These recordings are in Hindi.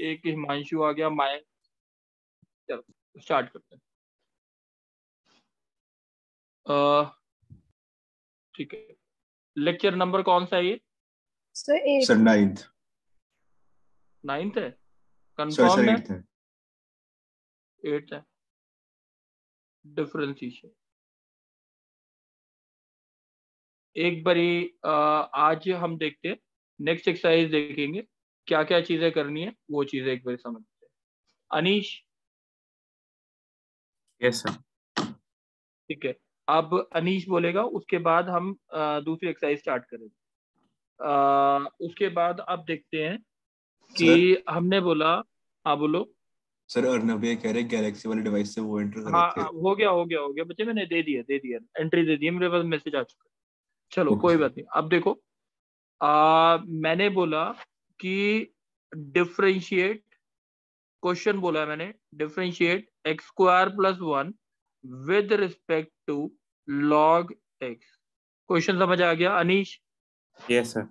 एक हिमांशु आ गया, माया। चलो स्टार्ट करते हैं। ठीक है, लेक्चर नंबर कौन सा है ये? Sir 9th। 9th है, सर कंफर्म्ड है? 8th है। 8th है। डिफरेंशिएशन एक बारी आज हम देखते हैं, नेक्स्ट एक्सरसाइज देखेंगे क्या क्या चीजें करनी है, वो चीजें एक बार समझते हैं। Anish, yes sir. ठीक है, अब अनीश बोलेगा, उसके बाद हम दूसरी एक्सरसाइज स्टार्ट करेंगे। उसके बाद अब देखते हैं सर कि हमने बोला। हाँ बोलो। सर अर्नब ये कह रहे गैलेक्सी वाले डिवाइस से वो एंटर कर रहे हाँ थे। हो गया बच्चे, मैंने दे दिया एंट्री दे दी है, मेरे पास मैसेज आ चुका है। चलो ओके कोई सर। बात नहीं। अब देखो, मैंने बोला कि डिफरेंशिएट, क्वेश्चन बोला है मैंने, differentiate x² + 1 with respect to log x। Question समझ आ गया अनीश? Yes sir.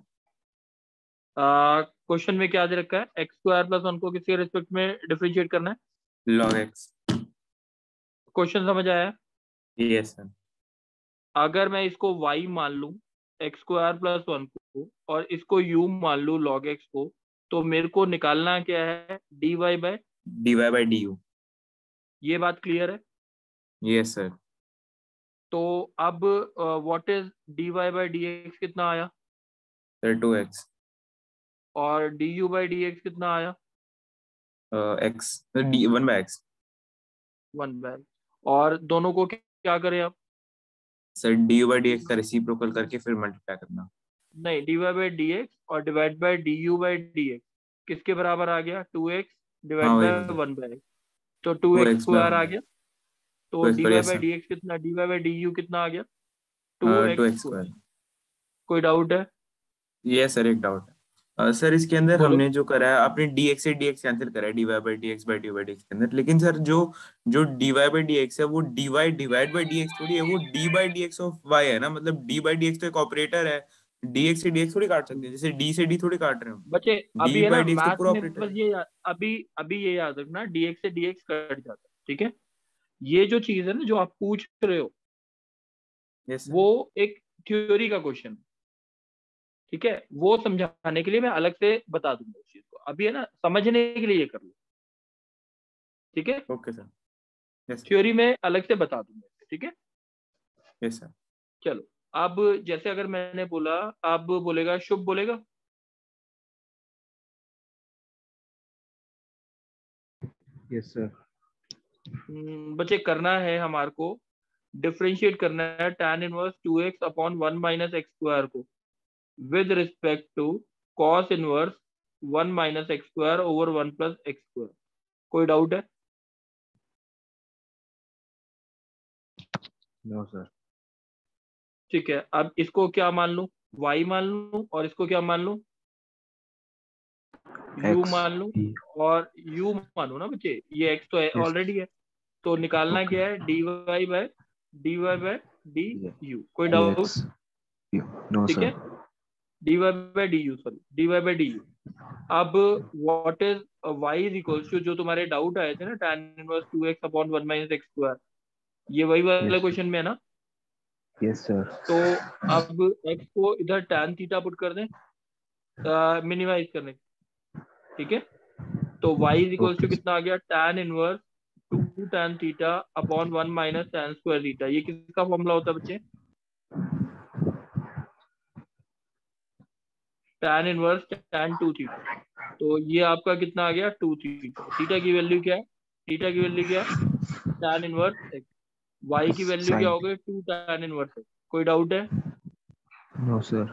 क्वेश्चन में क्या दे रखा है? x² + 1 को किसके रिस्पेक्ट में डिफरेंशिएट करना है? Log x. क्वेश्चन समझ आया? Yes sir. अगर मैं इसको y मान लूं, x² + 1 को, और इसको u मान लूं log x को, तो मेरे को निकालना क्या है? dy/। dy by d you. ये बात क्लियर है? Yes sir. तो अब व्हाट इज dy/dx कितना आया? Sir 2x। और du/dx कितना आया? X D 1 by x. 1/। और दोनों को क्या करें अब? Sir D u by d x का रेसिप्रोकल करके फिर मल्टीप्लाई करना। नहीं, dy/dx और डिवाइड बाय du/dx किसके बराबर आ गया? 2x हाँ डिवाइड वही बाय वही। 1/। तो two 2x x by square one आ बाई। गया। तो टू एक्स पर यस सर। dy/dx कितना, dy/du कितना आ गया? Two two x x square square. कोई डाउट है? यस सर एक डाउट है। सर इसके अंदर बोलो। हमने जो करा है आपने dx से dx कैंसिल करा है dy by dx by dy by dx के अंदर, लेकिन सर जो जो dy बाई dx है वो dy डिवाइड बाई dx थोड़ी है, वो d by dx of y है ना, मतलब d बाई dx तो एक ऑपरेटर है। dx से dx थोड़ी काट सकते हैं, जैसे d से d थोड़ी काट रहे हो। बच्चे अभी d है ना बाई dx तो मैथ पूरा में, ऑपरेटर बस है। ये अभी अभी ये याद रखना, dx से dx कट जाता है, ठीक है? ये जो चीज है ना जो आप पूछ रहे हो, यस सर। वो एक थ्योरी का क्वेश्चन है, ठीक है? वो समझाने के लिए मैं अलग से बता दूंगा उस चीज को, अभी है ना समझने के लिए ये कर लो, ठीक है? Okay sir. Yes sir. Theory में अलग से बता दूंगा, ठीक है? Yes sir. चलो, अब जैसे अगर मैंने बोला, अब बोलेगा शुभ, बोलेगा। Yes sir. बच्चे करना है हमारे को, डिफरेंशिएट करना है tan−1 2x/1 - x² को with respect to cos−1 - x² / 1 + x²। कोई डाउट है? No sir. ठीक है, अब इसको क्या मान लूं? y मान लूं, और इसको क्या मान लूं? u x. मान लूं। और u मानो ना बच्चे, ये x तो यस। ऑलरेडी है, तो निकालना ओके। क्या है? dy/du। कोई डाउट? एक्स। नो ठीक है, सर। dy/du, sorry dy/du। अब what is y is equals to, जो तुम्हारे डाउट आए थे ना, tan−1 2x/1 - x², ये वही वाला यस क्वेश्चन में है ना? Yes sir. तो अब x को इधर tan थीटा पुट कर दें, मिनिमाइज करने, ठीक है? तो y is equals to okay. कितना आ गया? tan−2 tan θ/1 - tan² theta. ये किसका फॉर्मूला होता है बच्चे? tan−1 tan 2 theta. तो ये आपका कितना आ गया? 2 थीटा। थीटा की वैल्यू क्या है? थीटा की वैल्यू क्या है? tan−1 x। y की वैल्यू क्या साइन। हो गई? 2 tan−1 x। कोई डाउट है? No sir.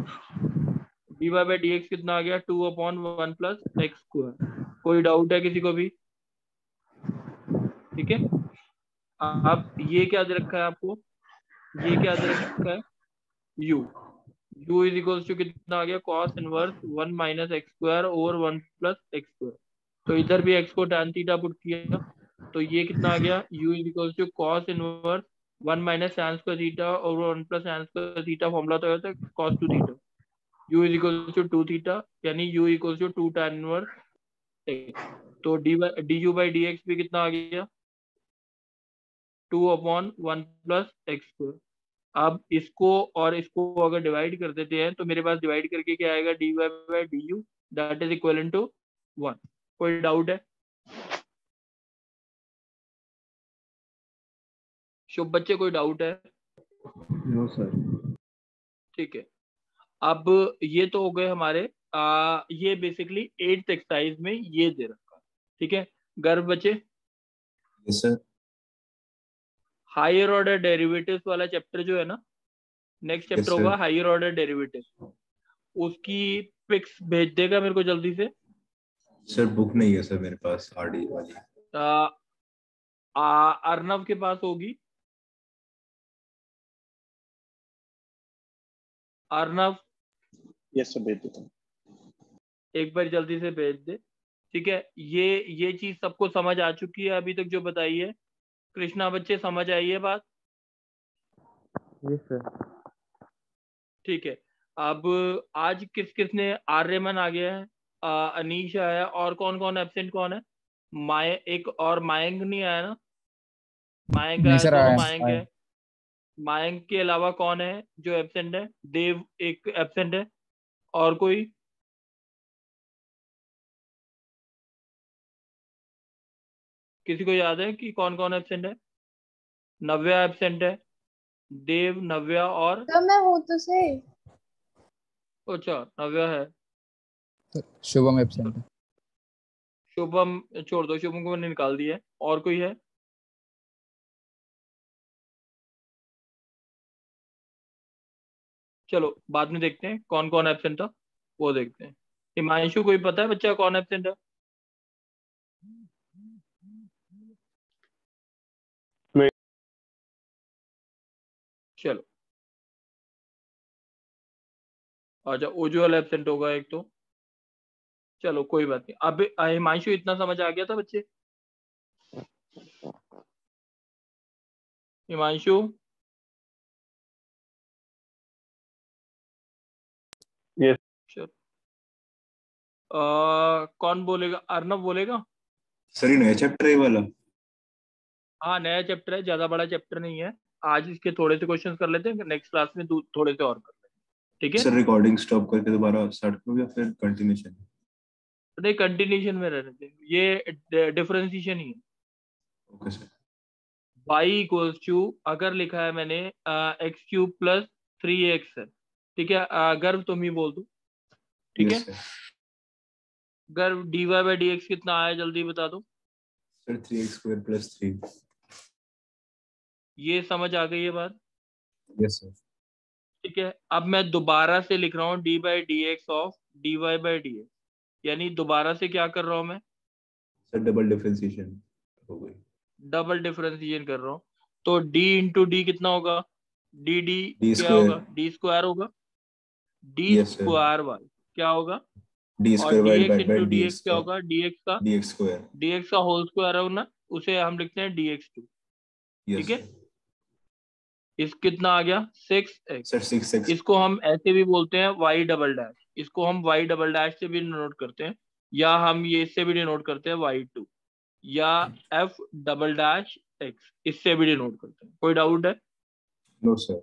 dy/dx कितना आ गया? 2/1 + x²। कोई डाउट है किसी को भी? ठीक है, अब ये क्या दे रखा है आपको? ये क्या दे रखा है? u। u is equals to कितना आ गया? cos−1 - x² / 1 + x²। तो इधर भी x को tan थीटा पुट किया, तो ये कितना आ गया? u is equals to cos−1 tan² theta और 1 + tan² थीटा। फॉर्मूला तो होता है cos 2 थीटा। u is equals to 2 theta, यानी u इक्वल्स टू 2 tan−1 तो d u by d x भी कितना आ गया 2/1 प्लस एक्स स्क्वायर। अब इसको और इसको अगर डिवाइड कर देते हैं तो मेरे पास डिवाइड करके क्या आएगा d y by d u that is equal to 1। कोई डाउट है? शुभ बच्चे कोई डाउट है? No sir. ठीक है, अब ये तो हो गए हमारे ये बेसिकली 8th एक्सरसाइज में ये दे रखा। ठीक है, गर्भ बच्चे yes sir. Higher order derivatives वाला चैप्टर जो है ना, नेक्स्ट चैप्टर होगा हायर ऑर्डर डेरिवेटिव, उसकी पिक्स भेज देगा मेरे को जल्दी से। सर बुक नहीं है सर मेरे पास आरडी वाली। अर्नव के पास होगी। अर्नव यस सर भेज देता हूँ। एक बार जल्दी से भेज दे। ठीक है, ये चीज सबको समझ आ चुकी है अभी तक जो बताई है? कृष्णा बच्चे समझ आई है बात? Yes sir. ठीक है, अब आज किस किस ने आर्यमन आ गया है, अनीश आया, और कौन कौन एब्सेंट कौन है? एक और मायंक नहीं आया ना? मायंक आया, दोनों मायंक है। मायंक के अलावा कौन है जो एब्सेंट है? देव एक एब्सेंट है, और कोई? किसी को याद है कि कौन कौन एब्सेंट है? नव्या एब्सेंट है, देव, नव्या और तो मैं हूँ तो सही। अच्छा नव्या है। शुभम एब्सेंट है। शुभम छोड़ दो, शुभम को मैंने निकाल दिया है। और कोई है? चलो बाद में देखते हैं कौन कौन एब्सेंट था, वो देखते हैं। हिमांशु कोई पता है बच्चा कौन एब्सेंट है? चलो अच्छा, उज्जवल एब्सेंट होगा एक तो। चलो कोई बात नहीं। अब हिमांशु इतना समझ आ गया था बच्चे? हिमांशु यस चलो कौन बोलेगा? अर्नव बोलेगा? सर ये नया चैप्टर है वाला? हाँ नया चैप्टर है, ज्यादा बड़ा चैप्टर नहीं है। आज इसके थोड़े से क्वेश्चंस कर लेते हैं, नेक्स्ट क्लास में थोड़े से और कर लेते हैं। ठीक है सर रिकॉर्डिंग स्टॉप करके दोबारा स्टार्ट करूँ या फिर कंटिन्यूशन? नहीं, कंटिन्यूशन में रहने दें, ये डिफरेंशिएशन ही है। Okay sir. y equals to, अगर लिखा है मैंने एक्स क्यूब प्लस 3x है। ठीक है, गर्व तुम ही बोल दो। ठीक है, यस सर। गर्व dy बाई डी एक्स कितना आया जल्दी बता दो। Sir 3x square plus 3। ये समझ आ गई है बात? Yes sir. ठीक है, अब मैं दोबारा से लिख रहा हूँ D by d x of dy by d x, यानी दोबारा से क्या कर रहा हूँ मैं? सर डबल डिफरेंशिएशन हो गई। डबल डिफरेंशिएशन कर रहा हूँ। तो d इंटू डी कितना होगा? डी डी डी क्या स्क्वायर। होगा? डी स्क्वायर होगा। D Yes, sir. Square y क्या होगा? डी और square d y x by into d d x x क्या का होगा? D x square. D x का होल स्क्वायर है ना, उसे हम लिखते हैं डी एक्स टू। यस ठीक है, इस कितना आ गया 6x। Sir 6x। इसको हम ऐसे भी बोलते हैं y डबल डैश, इसको हम y डबल डैश से भी डिनोट करते हैं, या हम ये इससे भी डिनोट करते हैं y2, या f डबल डैश x इससे भी डिनोट करते हैं। कोई डाउट है? No sir.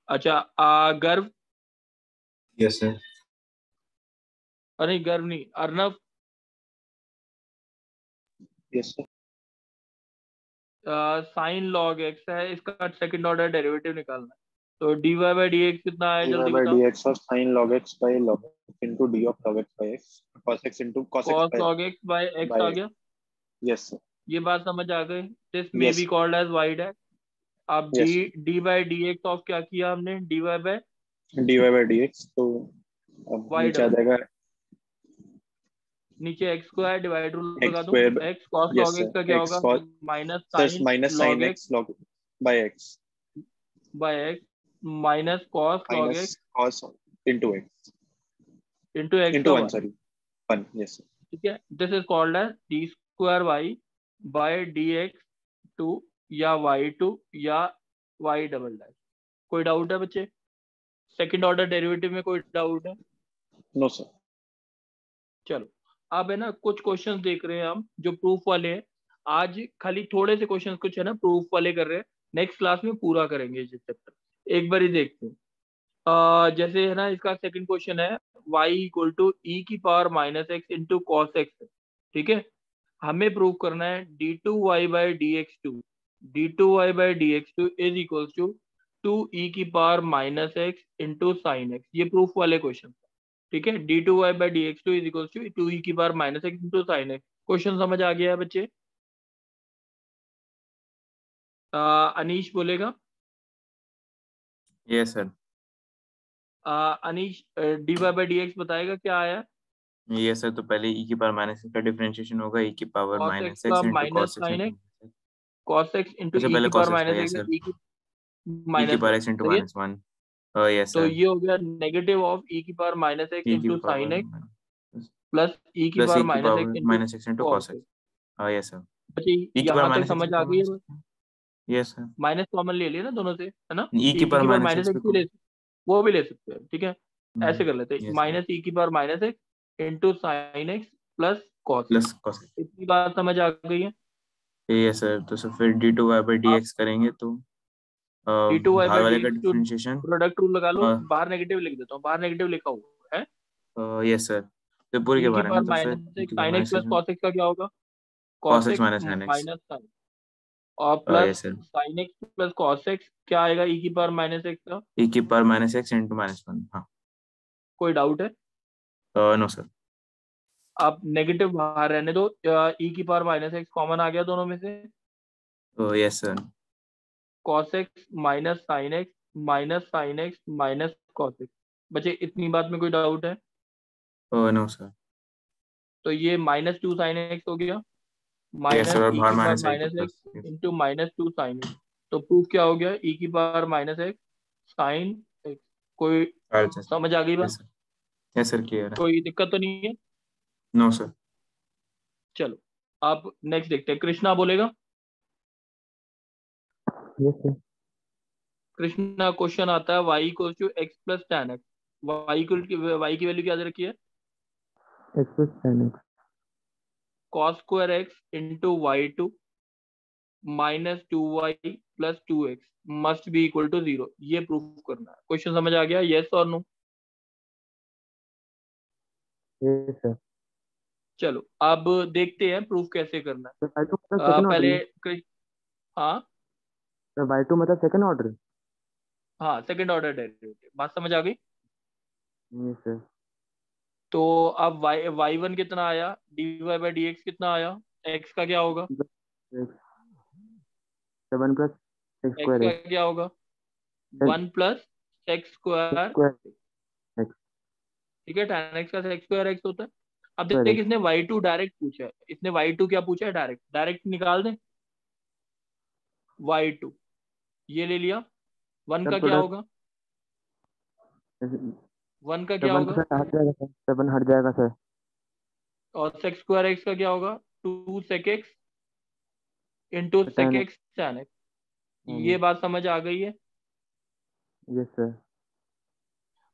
अच्छा गर्व? Yes sir. अरे गर्व नहीं, Arnav? Yes sir. Sine log x है, इसका सेकंड ऑर्डर डेरिवेटिव निकालना है। तो dy बाई डी एक्स कितना है जल्दी बाई बताओ। D x of sine log x by log x into d of log x by x cos x into cos cos x log x by x आ गया। Yes sir. ये बात समझ आ गई। This may Yes. Be called as y dash. अब Yes. D by d x of क्या किया हमने? dy by d y by d x, तो अब y नीचे आ डबल, जाएगा नीचे x square divide rule x लगा दो। Square. x cos yes log x का सर, क्या एक्स होगा? Cos minus sir sine minus log sine x x log by x by x minus cos log minus x cos into x into x into का one, y। Sorry 1। Yes sir. ठीक है, this is called as d square y by d x two, या y2, या y डबल डैश। कोई डाउट है बच्चे? सेकंड ऑर्डर डेरिवेटिव में कोई डाउट है? No sir. चलो अब है ना कुछ क्वेश्चंस देख रहे हैं हम जो प्रूफ वाले हैं। आज खाली थोड़े से क्वेश्चंस कुछ है ना प्रूफ वाले कर रहे हैं, नेक्स्ट क्लास में पूरा करेंगे ये चैप्टर। एक बार ही देखते हैं। जैसे है ना इसका सेकंड क्वेश्चन है y इक्वल टू ई की power minus x into cos x. ठीक है, हमें प्रूव करना है d2y/dx2 is equal to 2e की power minus x into sine x. ये प्रूफ वाले क्वेश्चन। ठीक है, d2y/dx2 is equal to 2e की power minus x into sine x. Question समझ आ गया है बच्चे? अनीश बोलेगा। Yes sir. अनीश dy/dx बताएगा क्या आया। यस सर, तो पहले e की पावर माइनस का डिफरेंशिएशन होगा e की पावर कॉस एक्स माइनस का x into minus cos x sine into. X, cos x into अच्छा, ई पहले की पावर कॉस एक्स का, माइनस यस एक्स सर, ई की e की minus power one. X into सही है, माइनस वन। यस तो सर, ये हो गया नेगेटिव ऑफ ई की पावर माइनस एक्स e की into sine power x plus ई की प्लस पावर e की minus x power into minus x into cos cos x. X. Yes sir, बच्चे e की पावर यहाँ तक माइनस एक्स समझ भी आ कॉमन गई ले है? सकते हैं। यस सर, माइनस कॉमन ले लिया ना दोनों से, है ना, e तो की ई पावर की पावर माइनस माइनस एक्स भी एक्स भी ले, कॉमन। वो भी ले सकते हैं। ठीक है, ऐसे कर लेते हैं, यस सर, माइनस ई की power minus x into sine x plus cos x. Plus cos x. इतनी बात समझ आ गई है? यस सर, तो सर फिर d2y/dx आप करेंगे तो डी टू वाई बाहर बाई डी वाले का x two differentiation. Product rule लगा लो। बाहर नेगेटिव लिख देता हूँ, बाहर नेगेटिव लिखा हुआ है। यस सर, तो पूरे के ई की बारे में पावर तो फिर माइनस e एक्स की power sine x minus plus x, cos x का क्या होगा? Cos cos x x minus sin x। Minus sine और plus yes sir, sine x plus cos x क्या आएगा ई की पावर माइनस एक्स का? e की power minus x into minus one. हाँ, कोई डाउट है? No sir. आप नेगेटिव बाहर रहने दो, ई की पावर माइनस एक्स कॉमन आ गया दोनों में से। Yes sir, cos x minus sine x minus sine x minus cos x. बच्चे इतनी बात में कोई डाउट है? No sir. तो ये माइनस टू साइन एक्स हो गया, यस माइनस सर, और ई बाहर की पावर माइनस है तो minus plus. X into minus two sine x. तो प्रूफ क्या हो गया? ई की power minus x sine x. कोई समझ आ गई बात? Yes sir, yes sir, clear है। कोई दिक्कत तो नहीं है? No sir. चलो आप नेक्स्ट देखते हैं, कृष्णा बोलेगा। Yes, sir. कृष्णा क्वेश्चन आता है y equal to x plus tan x. y की वैल्यू क्या दे रखी है? X plus tan X. Cos square x into y two minus two y plus two x must be equal to zero. ये प्रूफ करना है। क्वेश्चन समझ आ गया? यस और नो? Yes, sir. चलो अब देखते हैं प्रूफ कैसे करना है। So by2 मतलब second order पहले है? हाँ So by2 मतलब second order है? हाँ, सेकंड ऑर्डर डेरिवेटिव। बात समझ आ गई? Yes, sir. तो अब y1 कितना आया, dy/dx कितना आया, x का क्या होगा? X 7 plus x x square का x. क्या होगा? 1 plus x square. Square x ठीक है, tan x का सेक्स स्क्वायर x होता है। अब square देख, x. इसने y2 डायरेक्ट पूछा है। इसने y2 क्या पूछा है? डायरेक्ट डायरेक्ट निकाल दें y2, ये ले लिया। 1 Sir का क्या product होगा? 1 का क्या 7 तो होगा? सर हट जाएगा सर. 7 हट जाएगा सर. और सेक्स स्क्वायर x का क्या होगा? 2 sec x into sec tan x. X tan x। tan ये x. बात समझ आ गई है? Yes, sir.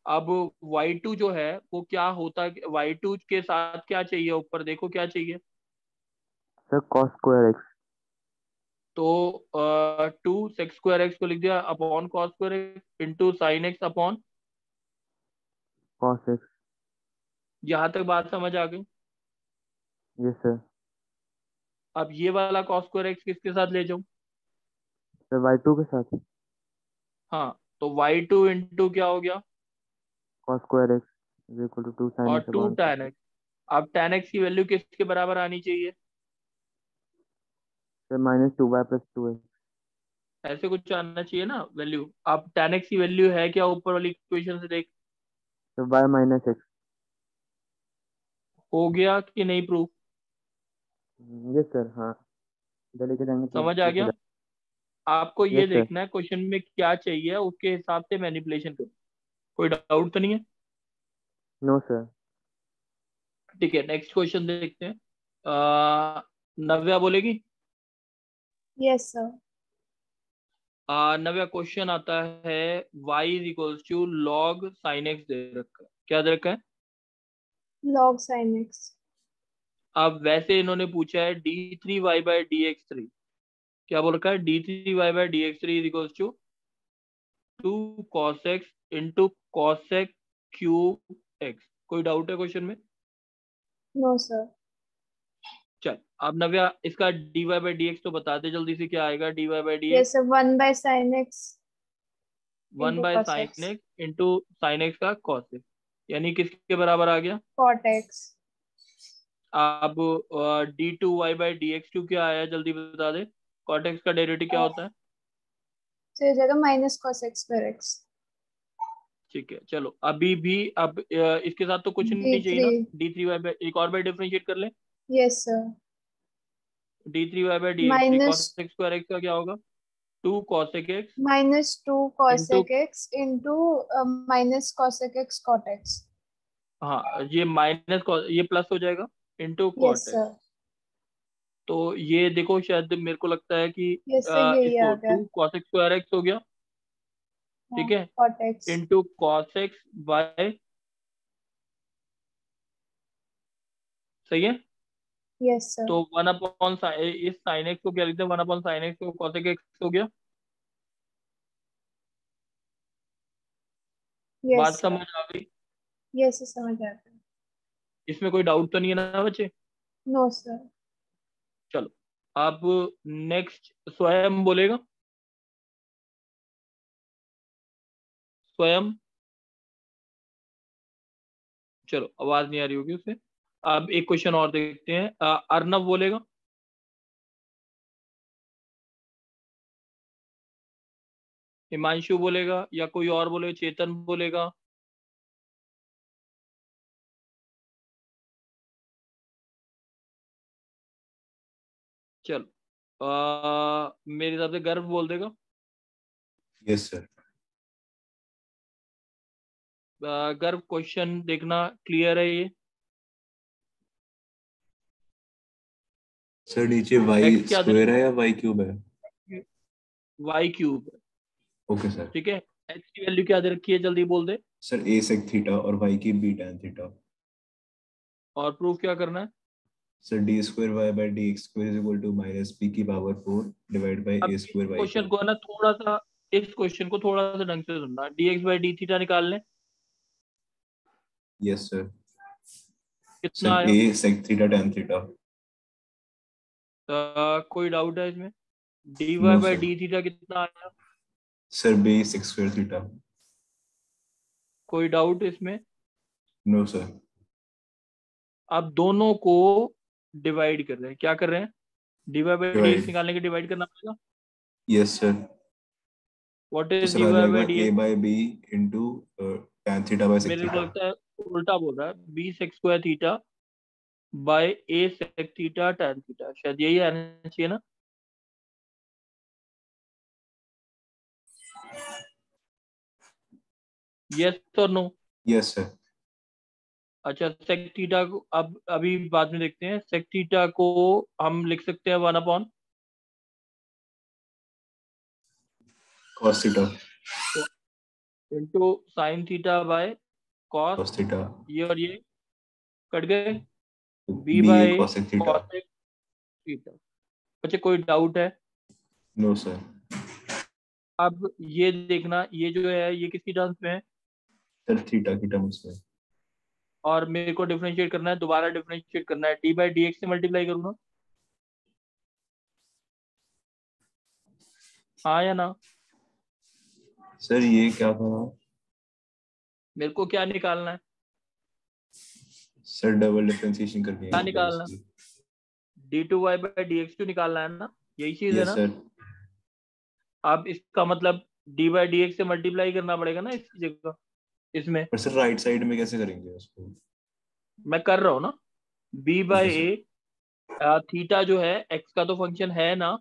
अब y2 जो है वो क्या होता है? y2 के साथ क्या चाहिए? ऊपर देखो क्या चाहिए। Sir cos square x. तो 2 सेक्स स्क्वायर एक्स को लिख दिया upon cos square x into sine x upon. Cos x. यहाँ तक बात समझ आ गई? Yes, sir. अब ये वाला कॉस स्क्वायर एक्स किसके साथ ले जाऊं? Sir y2 के साथ हाँ, तो y2 इंटू क्या हो गया? cos square x is equal to 2 sin और x 2 upon cos tan x. X. अब tan एक्स की वैल्यू किसके बराबर आनी चाहिए? Sir minus 2y plus 2x. ऐसे कुछ आना चाहिए ना वैल्यू। अब tan एक्स की वैल्यू है क्या? ऊपर वाली इक्वेशन से देख। Sir y minus x. हो गया कि नहीं प्रूफ? Yes, sir. हाँ इधर लेके जाएंगे तो समझ आ proof हो गया? आपको जाएगा. ये Yes, sir. देखना है क्वेश्चन में क्या चाहिए, उसके हिसाब से मैनिपुलेशन करो। कोई डाउट तो नहीं है? No, sir. ठीक है, नेक्स्ट क्वेश्चन देखते हैं। नव्या बोलेगी। Yes, sir. नव्या क्वेश्चन आता है y is equals to log sine x दे रखा है। क्या दे रखा है? Log sin x. अब वैसे इन्होंने पूछा है d3y/dx3, क्या बोल रखा है, d3y/dx3 is equals to 2 cos x इंटू cosec क्यूब x। कोई डाउट है क्वेश्चन में? No, sir. चल अब नव्या इसका dy/dx तो बता दे जल्दी से, क्या आएगा dy/dx? Yes, sir. 1 by sin x 1 into by cos sine x. X into sine x का cos x, यानी किसके बराबर आ गया? Cot x. अब d2y/dx2 क्या आया, जल्दी बता दे। cot x का डेरिवेटिव क्या होता है? So ये जगह minus cos x square x. ठीक है, चलो अभी भी अब इसके साथ तो कुछ नहीं चाहिए ना, d3. d3y एक और बार डिफरेंशिएट कर ले। Yes, sir. d3y/dx3 cos Minus x square x का क्या होगा? 2 cosec x minus 2 into, cosec x into minus cosec x cot x. हाँ ये माइनस ये प्लस हो जाएगा into Yes, cot x। sir. तो ये देखो शायद मेरे को लगता है कि Yes, sir. यही इसको आ गया. 2 cosec स्क्वायर x हो गया, ठीक है, Cot x. इंटू cos x बाय, सही है। Yes, sir. तो 1 अपॉन इस साइन एक्स को क्या लिखते हैं, 1 अपॉन साइन एक्स को cosec x हो गया। Yes, बात sir. समझ आ गई? Yes, sir. समझ आ गया. इसमें कोई डाउट तो नहीं है ना बच्चे? No, sir. चलो अब नेक्स्ट स्वयं बोलेगा, स्वयं। चलो आवाज नहीं आ रही होगी उसे। अब एक क्वेश्चन और देखते हैं, अर्नव बोलेगा। हिमांशु बोलेगा या कोई और बोलेगा, चेतन बोलेगा? चलो मेरे हिसाब से गर्व बोल देगा। Yes sir. गर्व क्वेश्चन देखना, क्लियर है ये? सर नीचे वाई X क्या स्क्वायर है या वाई क्यूब है? वाई क्यूब है, ओके सर। ठीक है। एक्स की वैल्यू क्या दे रखी है, जल्दी बोल दे। सर ए सेक थीटा और वाई की बी tan थीटा। और प्रूफ क्या करना है? Sir d square y by d x square is equal to minus p की पावर 4 डिवाइड बाई अब ए इस स्क्वायर वाई क्वेश्चन क्यूब। को है ना थोड़ा सा, इस क्वेश्चन को थोड़ा सा ढंग से सुनना। dx/d थीटा निकाल लें, यस सर। कितना सर आया? A sec theta tan theta. कोई डाउट है इसमें? dy no by sir. D theta कितना आया? Sir b sec square theta. कोई डाउट इसमें? No sir. अब दोनों को डिवाइड कर रहे हैं, क्या कर रहे हैं? dy by d divide. निकालने के डिवाइड करना पड़ेगा। Yes sir. व्हाट तो इज सर dy आ जाएगा by d? A by b into tan theta by sec मेरे को थीटा। लगता है उल्टा बोल रहा है, b sec square theta bye a sec theta tan theta, शायद यही आना चाहिए ना। यस और नो? Yes sir. अच्छा sec थीटा को अब अभी बाद में देखते हैं। sec थीटा को हम लिख सकते हैं 1 अपॉन cos थीटा। Into sine theta by cos, cos theta. ये और ये कट गए, b b a by cosec theta. cosec theta. अच्छा कोई डाउट है? No sir. अब ये देखना, ये जो है ये किसकी टर्म्स में है, सर थीटा की टर्म्स में। और मेरे को डिफरेंशिएट करना है, दोबारा डिफरेंशिएट करना है, d बाई डी एक्स से मल्टीप्लाई करूंगा, हाँ या ना? सर ये क्या था? मेरे को क्या निकालना है? सर डबल डिफरेंशिएशन करनी है क्या मतलब निकालना? इसकी। d2y/dx2 निकालना है ना, यही चीज है यस ना। सर। अब इसका मतलब d बाई डी एक्स से मल्टीप्लाई करना पड़ेगा ना इस जगह, इसमें पर सर राइट साइड में कैसे करेंगे उसको? मैं कर रहा हूँ ना। b okay by sir. A, theta जो है x का तो फंक्शन है ना,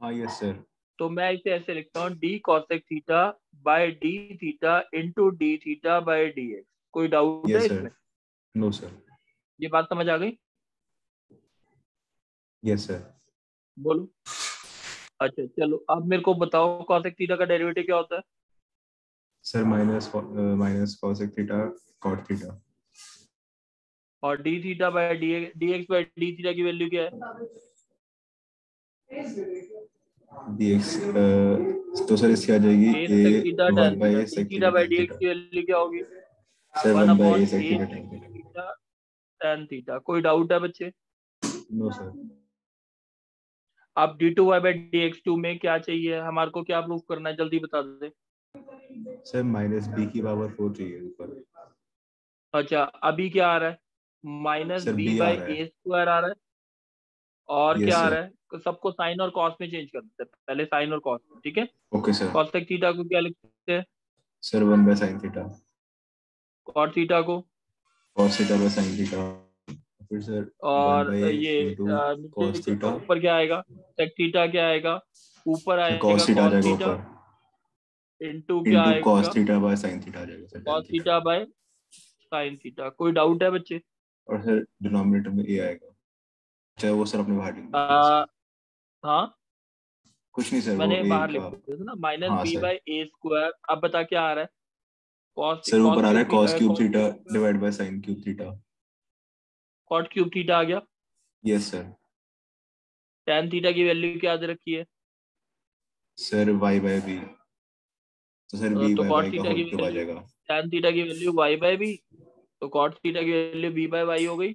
हाँ यस सर। तो मैं इसे ऐसे लिखता हूँ d cosec थीटा by d theta into d theta by dx। कोई डाउट है यस इसमें? सर। No sir. ये बात समझ आ गई? Yes sir. बोलो। अच्छा चलो अब मेरे को बताओ cosec थीटा का डेरिवेटिव क्या होता है? Sir minus minus cosec theta cot theta. और d theta by d x by d theta की वैल्यू क्या है? dx तो सर इसकी आ जाएगी a a sec theta 1 tan by theta, a d sec theta theta by tan d x theta की वैल्यू क्या होगी? Sir 1 1 by upon a sec a theta tan theta theta tan theta. कोई डाउट है बच्चे? नो सर अब d2y बाय dx2 में क्या चाहिए हमारे को, क्या प्रूफ करना है, जल्दी बता दे। सर माइनस b की पावर 4 चाहिए ऊपर अच्छा अभी क्या आ रहा है? माइनस सर बी b आ बाई रहा है ए स्क्वायर आ रहा है। और यस क्या आ सर रहा है? तो सबको साइन और कॉस में चेंज कर देते हैं, पहले साइन और कॉस में, ठीक है। Okay sir cosec theta को क्या लिखते हैं? Sir 1 by sin theta cot theta को। cos theta by sin theta फिर सर 1 और by ये into नीचे cos theta ऊपर क्या आएगा? टेक थीटा क्या आएगा? ऊपर सर आएगा cos theta आ कॉस जाएगा थीटा ऊपर इंटू क्या into cos आएगा? theta by sin theta आ जाएगा sir cos tan theta theta by sine theta. कोई डाउट है बच्चे? और सर डिनोमिनेटर में a आएगा चाहे वो सर अपने बाहर लिख दीजिए आ, हाँ कुछ नहीं सर वो मैंने a बाहर लिख का दिया था ना, माइनस हाँ b sir by a square. अब बता क्या आ रहा है? कॉस सर ऊपर आ रहा है cos cube cos theta divide by sin cube theta cot cube theta आ गया। यस सर tan थीटा की वैल्यू क्या दे रखी है? सर y by b तो सर b तो by कॉट y का थीटा की होल क्यूब आ वैल्यू, जाएगा tan थीटा की वैल्यू y बाय बी, तो कॉट थीटा की वैल्यू b बाय वाई हो गई।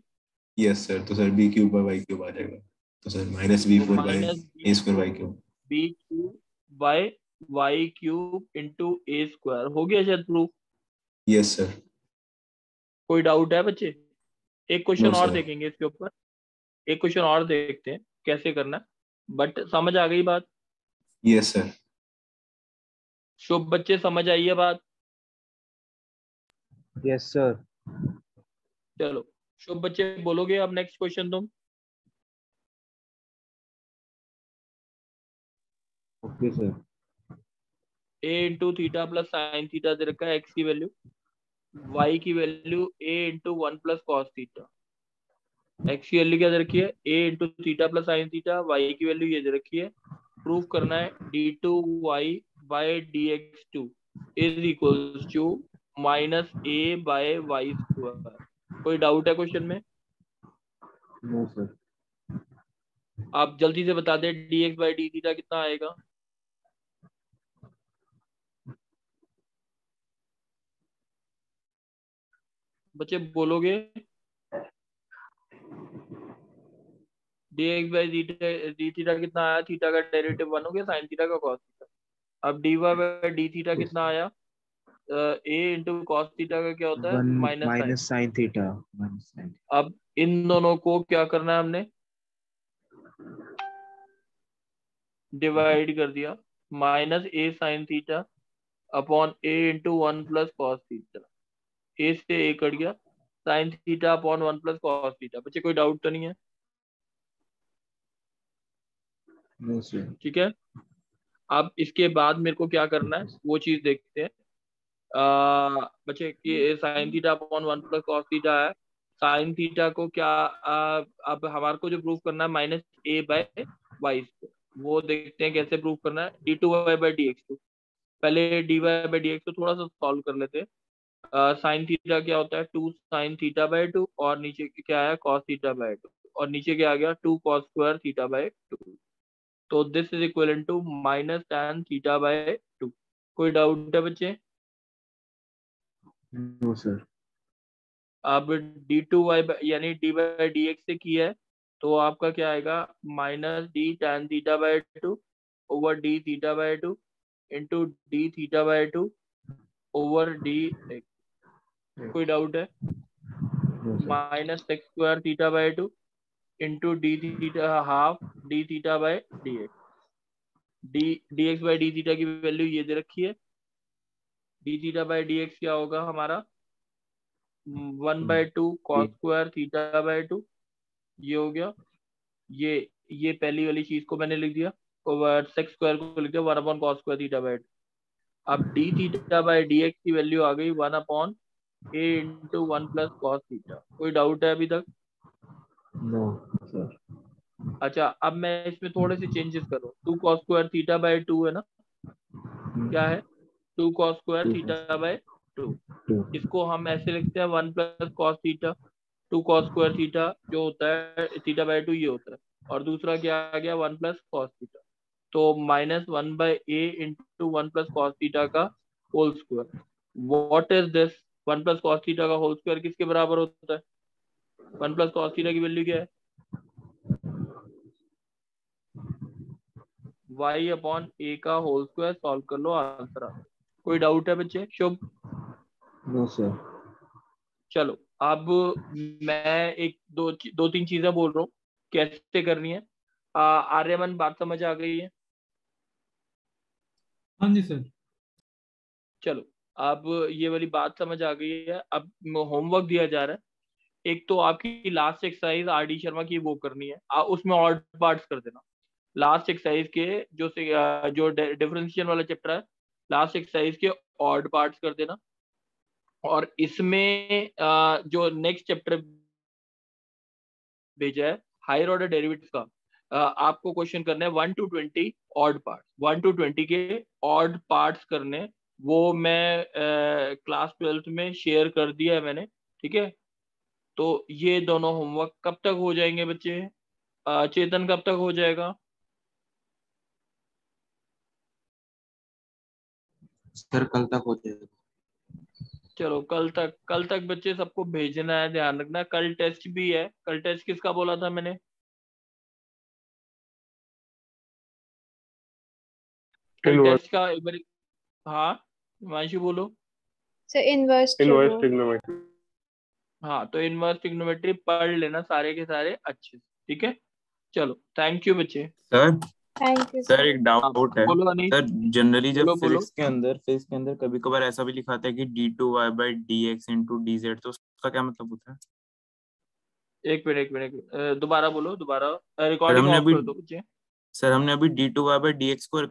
यस सर तो sir b cube by y cube आ जाएगा तो सर माइनस b तो 4 by minus a square y cube b cube by y cube into a square हो गया शायद प्रूफ। यस सर कोई डाउट है बच्चे? एक नो क्वेश्चन और सर देखेंगे इसके ऊपर, एक क्वेश्चन और देखते हैं कैसे करना है, बट समझ आ गई बात? यस सर शुभ बच्चे समझ आई है बात? Yes sir. चलो शुभ बच्चे बोलोगे अब नेक्स्ट क्वेश्चन तुम। Okay sir. a into theta plus sine theta दे रखा है, x की वैल्यू, y की value a into 1 plus cos theta, x की वैल्यू क्या दे रखी है? a into theta plus sine theta, y की वैल्यू ये दे रखी है। प्रूफ करना है d2y by dx2 is equals to minus a by Y square. कोई डाउट है क्वेश्चन में? No sir. आप जल्दी से बता दें dx बाय डी थीटा कितना आएगा? बच्चे बोलोगे? dx बाय डी थीटा कितना आया? थीटा का डेरिवेटिव 1 हो गया, साइन थीटा का कॉस थीटा। अब dy बाय डी थीटा कितना आया? a इंटू कॉस थीटा का क्या होता है? One minus sine. Minus sine theta minus sine. अब इन दोनों को क्या करना है हमने? डिवाइड कर दिया, minus a sine theta upon a into 1 plus cos theta, a से a कट गया, sine theta upon 1 plus cos theta. बच्चे कोई डाउट तो नहीं है? No sir. ठीक है। अब इसके बाद मेरे को क्या करना है वो चीज देखते हैं। बच्चे कि sign theta upon 1 plus cos theta है, साइन थीटा को क्या अब हमारे को जो प्रूफ करना है माइनस a बाय वाई, वो देखते हैं कैसे प्रूफ करना है। d2y बाय dx2, पहले dy बाय dx को थोड़ा सा सॉल्व कर लेते हैं। साइन थीटा क्या होता है? 2 साइन थीटा बाय 2, और नीचे क्या है? कॉस थीटा बाय 2, और नीचे क्या आ गया? 2 कॉस स्क्वायर थीटा बाय 2। तो this is equal to minus tan theta by 2। कोई डाउट है बच्चे? No sir. अब d2y यानी डी बाई डी एक्स से किया है, तो आपका क्या आएगा? Minus d tan theta by 2 over d theta by 2 into d theta by 2 over d x. कोई डाउट है? No sir. Minus sec square theta by 2 into d theta half d theta by d x. D x by d theta की वैल्यू ये दे रखी है। D theta by d x क्या होगा हमारा? 1/2 कॉस स्क्वायर थीटा बाय 2, ये हो गया। ये पहली वाली चीज को मैंने लिख दिया, और सेक्स स्क्वायर को लिख दिया 1 upon cos square theta by 2। अब d theta by d x की वैल्यू आ गई 1 upon a into 1 plus cos theta. कोई डाउट है अभी तक? No sir. अच्छा अब मैं इसमें थोड़े से चेंजेस कर रहा हूँ। 2 कॉस स्क्वायर थीटा बाय 2 है ना, क्या है? 2 कॉस स्क्वायर थीटा बाय 2। इसको हम ऐसे लिखते हैं 1 plus cos theta. 2 cos square theta जो होता है थीटा बाय 2 ये होता है, और दूसरा क्या आ गया 1 प्लस कॉस थीटा, तो -1 by a into 1 plus cos theta का whole square. What is this? 1 plus cos theta का होल स्क्वायर किसके बराबर होता है? 1 प्लस कॉस थीटा की वैल्यू क्या है? y अपॉन a का होल स्क्वायर। सॉल्व कर लो, आंसर आ गया। कोई डाउट है बच्चे? शुभ? No sir. चलो अब मैं एक दो तीन चीजें बोल रहा हूँ कैसे करनी है। आर्यमन बात समझ आ गई है? हाँ जी सर। चलो अब ये वाली बात समझ आ गई है। अब होमवर्क दिया जा रहा है। एक तो आपकी last exercise R D Sharma की वो करनी है, उसमें ऑड पार्ट्स कर देना। लास्ट एक्सरसाइज के जो डिफरेंशिएशन वाला चैप्टर है, लास्ट एक्सरसाइज के ऑड पार्ट्स कर देना। और इसमें जो नेक्स्ट चैप्टर भेजा है हायर ऑर्डर डेरिवेटिव्स का, आपको क्वेश्चन करना है 1 to 20 ऑड पार्ट्स, 1 to 20 के ऑड पार्ट्स करने। वो मैं क्लास 12th में शेयर कर दिया है मैंने, ठीक है? तो ये दोनों होमवर्क कब तक हो जाएंगे बच्चे? चेतन कब तक हो जाएगा? सर कल तक हो जाएगा। चलो कल तक बच्चे सबको भेजना है, ध्यान रखना। कल टेस्ट भी है। कल टेस्ट किसका बोला था मैंने? कल टेस्ट का एक बार, हाँ हिमांशु बोलो। So inverse trigo. हाँ तो इनवर्स ट्रिग्नोमेट्री पढ़ लेना सारे के सारे अच्छे से, ठीक है? चलो थैंक यू बच्चे। Sir Thank you, sir sir. एक डाउट है। बोलो अनीश। सर जनरली जब बोलो। फिजिक्स के अंदर कभी कभार ऐसा भी लिखाता है कि d2y by dx into dz, तो उसका क्या मतलब होता है? एक मिनट दोबारा बोलो, दोबारा सर रिकॉर्डिंग हमने ऑफ अभी कर दो बच्चे। d2y by dx square